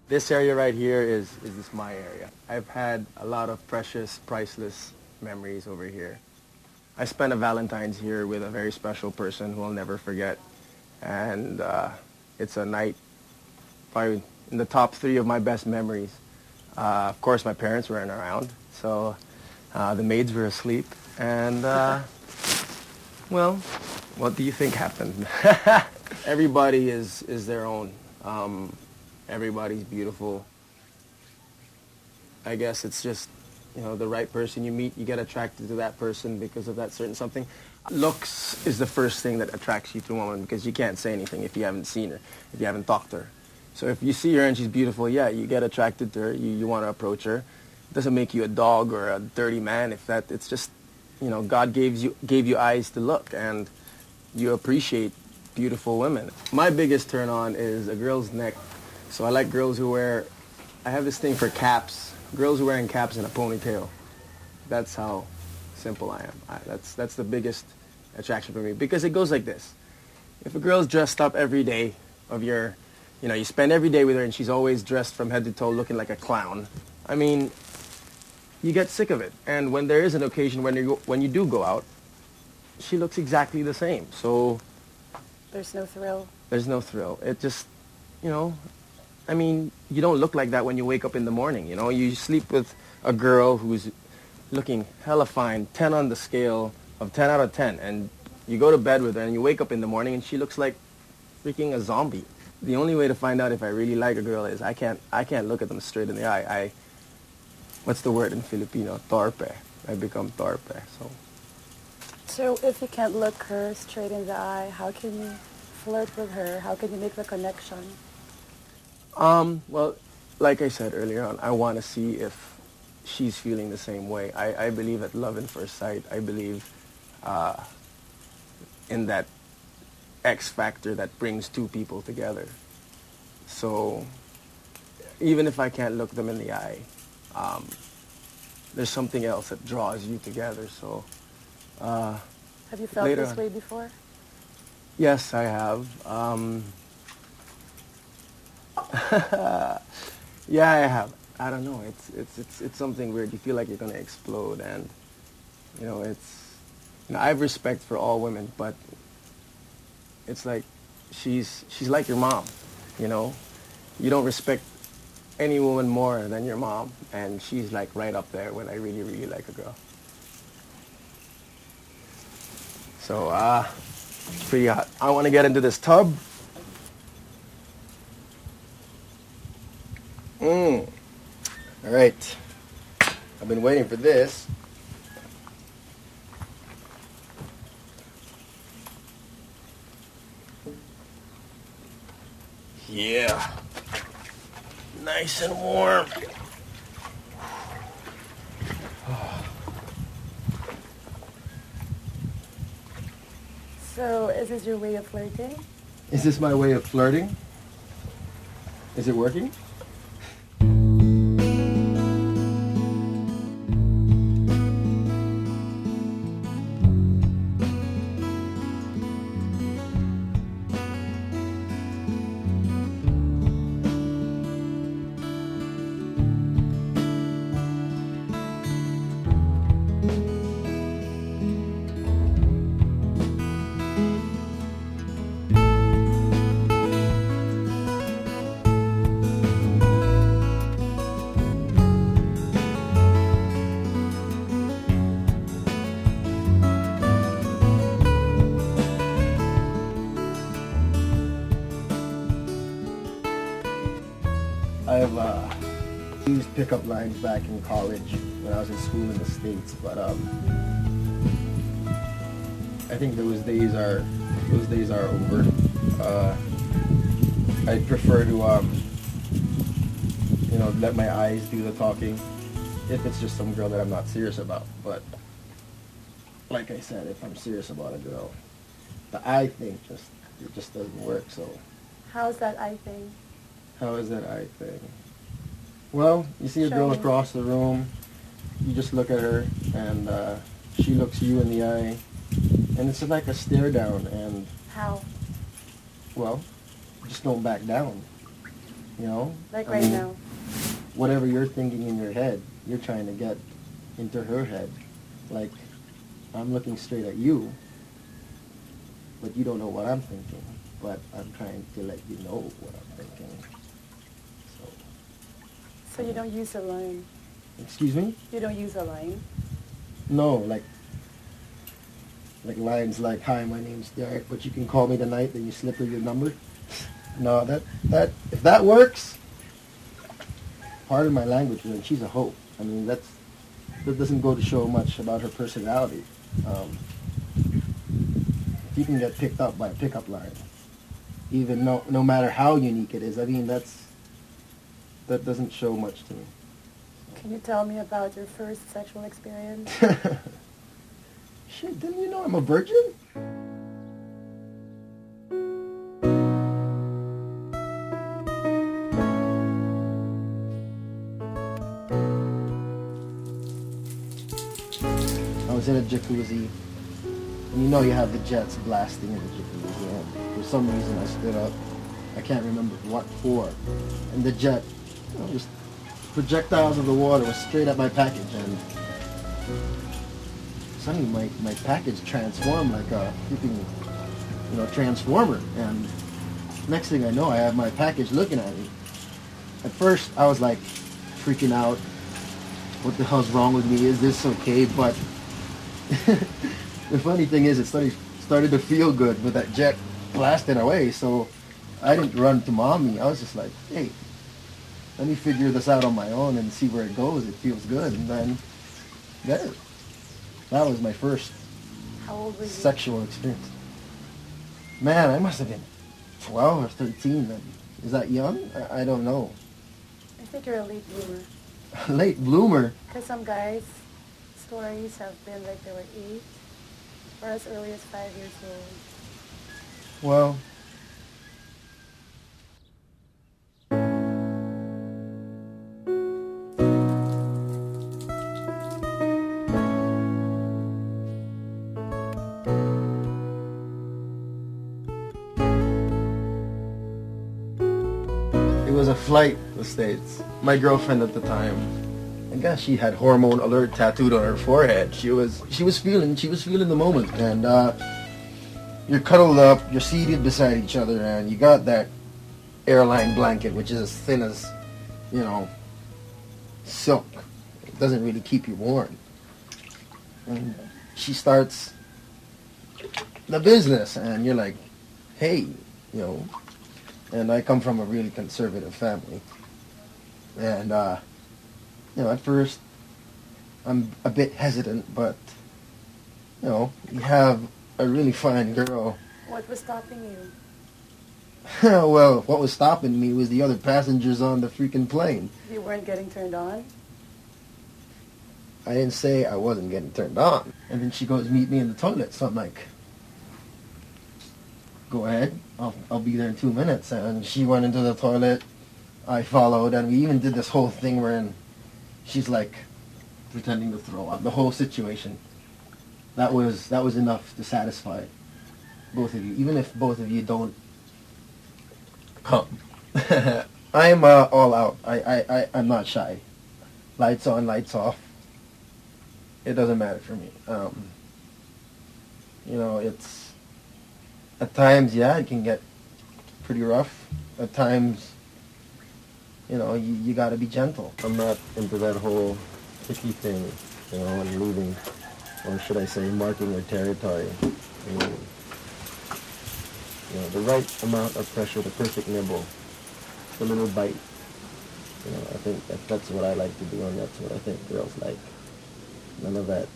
This area right here is my area. I've had a lot of precious, priceless memories over here. I spent a Valentine's here with a very special person who I'll never forget. And it's a night probably in the top three of my best memories. Of course, my parents weren't around, so the maids were asleep. And, well, what do you think happened? Everybody is their own. Everybody's beautiful. I guess it's just, the right person you meet, you get attracted to that person because of that certain something. Looks is the first thing that attracts you to a woman because you can't say anything if you haven't seen her, if you haven't talked to her. So if you see her and she's beautiful, yeah, you get attracted to her, you want to approach her. It doesn't make you a dog or a dirty man it's just, God gave you eyes to look and you appreciate beautiful women. My biggest turn on is a girl's neck. So I like girls who I have this thing for caps. Girls who are wearing caps and a ponytail. That's how simple I am. That's the biggest attraction for me because it goes like this. If a girl's dressed up every day you spend every day with her and she's always dressed from head to toe looking like a clown, I mean, you get sick of it. And when there is an occasion when you do go out, she looks exactly the same. So there's no thrill. There's no thrill. It just, I mean, you don't look like that when you wake up in the morning, You sleep with a girl who's looking hella fine, 10 on the scale of 10 out of 10, and you go to bed with her and you wake up in the morning and she looks like freaking a zombie. The only way to find out if I really like a girl is I can't look at them straight in the eye. What's the word in Filipino? Torpe. I become torpe, So if you can't look her straight in the eye, how can you flirt with her? How can you make the connection? Well, like I said earlier on, I want to see if she's feeling the same way. I believe at love at first sight. I believe in that X factor that brings two people together. So even if I can't look them in the eye, there's something else that draws you together. So have you felt this way before? Yes, I have. Yeah, I have. I don't know. It's something weird. You feel like you're gonna explode, and I have respect for all women, but it's like she's like your mom. You don't respect any woman more than your mom, and she's like right up there when I really, really like a girl. So it's pretty hot. I want to get into this tub. All right. I've been waiting for this. Yeah. Nice and warm. So is this your way of flirting? Is this my way of flirting? Is it working? I've used pickup lines back in college when I was in school in the States, but I think those days are over. I'd prefer to let my eyes do the talking if it's just some girl that I'm not serious about. But like I said, if I'm serious about a girl, the eye thing just doesn't work. So how's that eye thing? How is that eye thing? Well, you see a girl across the room, you just look at her, and she looks you in the eye, and it's like a stare down, and... How? Well, just don't back down. You know? Like I right mean, now. whatever you're thinking in your head, you're trying to get into her head. Like, I'm looking straight at you, but you don't know what I'm thinking. But I'm trying to let you know what I'm thinking. So you don't use a line? Excuse me? You don't use a line? No, like lines like, "Hi, my name's Derek, but you can call me tonight." Then you slip her your number. No, that if that works, pardon my language, then she's a hoe. I mean, that doesn't go to show much about her personality. If you can get picked up by a pickup line, even no matter how unique it is, I mean, that doesn't show much to me. Can you tell me about your first sexual experience? Shit, didn't you know I'm a virgin? I was in a jacuzzi, and you know you have the jets blasting in the jacuzzi, and for some reason I stood up. I can't remember what for, and the jet, just projectiles of the water was straight at my package, and suddenly my package transformed like a freaking, transformer, and next thing I know, I have my package looking at me. At first, I was like freaking out. What the hell's wrong with me? Is this okay? But the funny thing is, it started to feel good with that jet blasting away. So I didn't run to mommy. I was just like, hey, let me figure this out on my own and see where it goes. It feels good. And then there. That was my first How old were you? sexual experience. Man, I must have been 12 or 13 then. Is that young? I don't know. I think you're a late bloomer. Late bloomer. Because some guys' stories have been like they were 8 or as early as 5 years old. Well, it was a flight to the States. My girlfriend at the time, I guess she had hormone alert tattooed on her forehead. She was feeling the moment, and you're cuddled up, you're seated beside each other, and you got that airline blanket, which is as thin as, silk. It doesn't really keep you warm. And she starts the business, and you're like, hey, and I come from a really conservative family. And, at first, I'm a bit hesitant, but, you have a really fine girl. What was stopping you? Well, what was stopping me was the other passengers on the freaking plane. You weren't getting turned on? I didn't say I wasn't getting turned on. And then she goes, meet me in the toilet. So I'm like, go ahead, I'll be there in 2 minutes. And she went into the toilet, I followed, and we even did this whole thing wherein she's like pretending to throw up. The whole situation. That was enough to satisfy both of you, even if both of you don't come. I'm all out. I'm not shy. Lights on, lights off. It doesn't matter for me. It's at times, yeah, it can get pretty rough. At times, you got to be gentle. I'm not into that whole picky thing, and moving, or should I say, marking your territory. The right amount of pressure, the perfect nibble, the little bite. I think that's what I like to do, and that's what I think girls like. None of that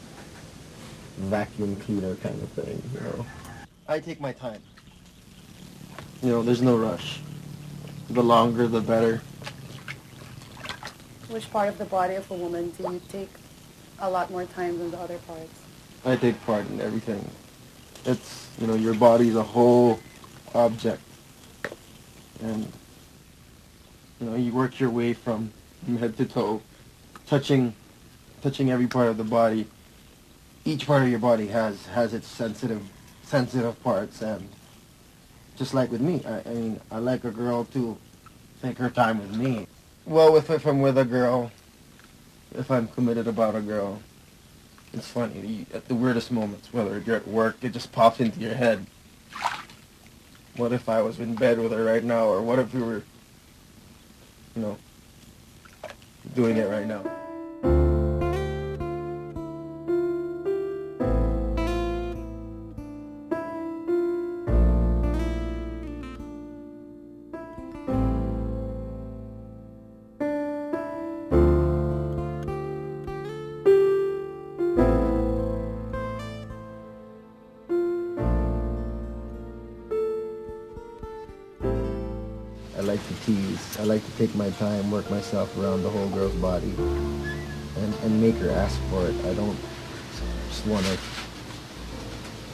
vacuum cleaner kind of thing, I take my time. There's no rush. The longer, the better. Which part of the body of a woman do you take a lot more time than the other parts? I take part in everything. It's, your body's a whole object. And, you work your way from head to toe, touching every part of the body. Each part of your body has its sensitive parts, and just like with me, I mean, I like a girl to take her time with me. Well, if I'm with a girl, if I'm committed about a girl, it's funny. At the weirdest moments, whether you're at work, it just pops into your head. What if I was in bed with her right now, or what if we were, doing it right now? I like to tease. I like to take my time, work myself around the whole girl's body, and make her ask for it. I don't just want to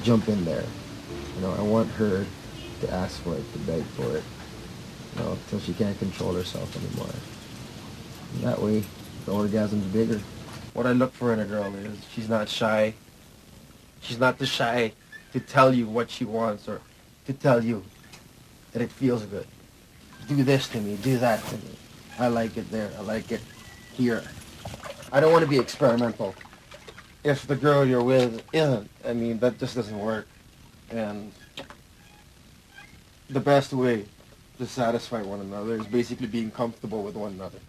jump in there. I want her to ask for it, to beg for it, until she can't control herself anymore. And that way, the orgasm's bigger. What I look for in a girl is she's not shy. She's not too shy to tell you what she wants or to tell you that it feels good. Do this to me, do that to me. I like it there, I like it here. I don't want to be experimental. If the girl you're with isn't, that just doesn't work. And the best way to satisfy one another is basically being comfortable with one another.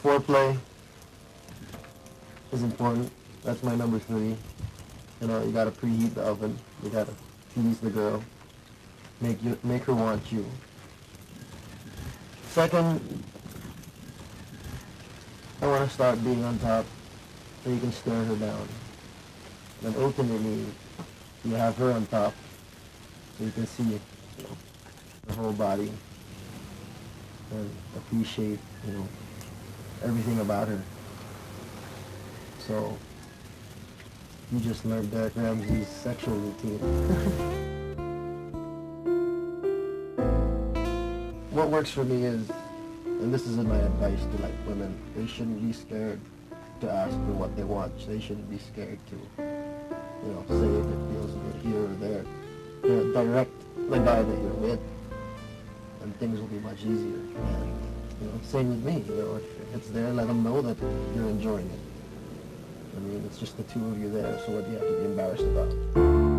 Foreplay is important. That's my number 3. You gotta preheat the oven. You gotta tease the girl. Make her want you. Second, I want to start being on top so you can stare her down. And ultimately, you have her on top so you can see her whole body and appreciate, everything about her. So, you just learned Derek Ramsey's sexual routine. What works for me is, and this is my advice to women, they shouldn't be scared to ask for what they want. They shouldn't be scared to, say if it feels good here or there. Direct the guy that you're with, and things will be much easier. And, same with me, if it's there, let them know that you're enjoying it. It's just the two of you there, so what do you have to be embarrassed about?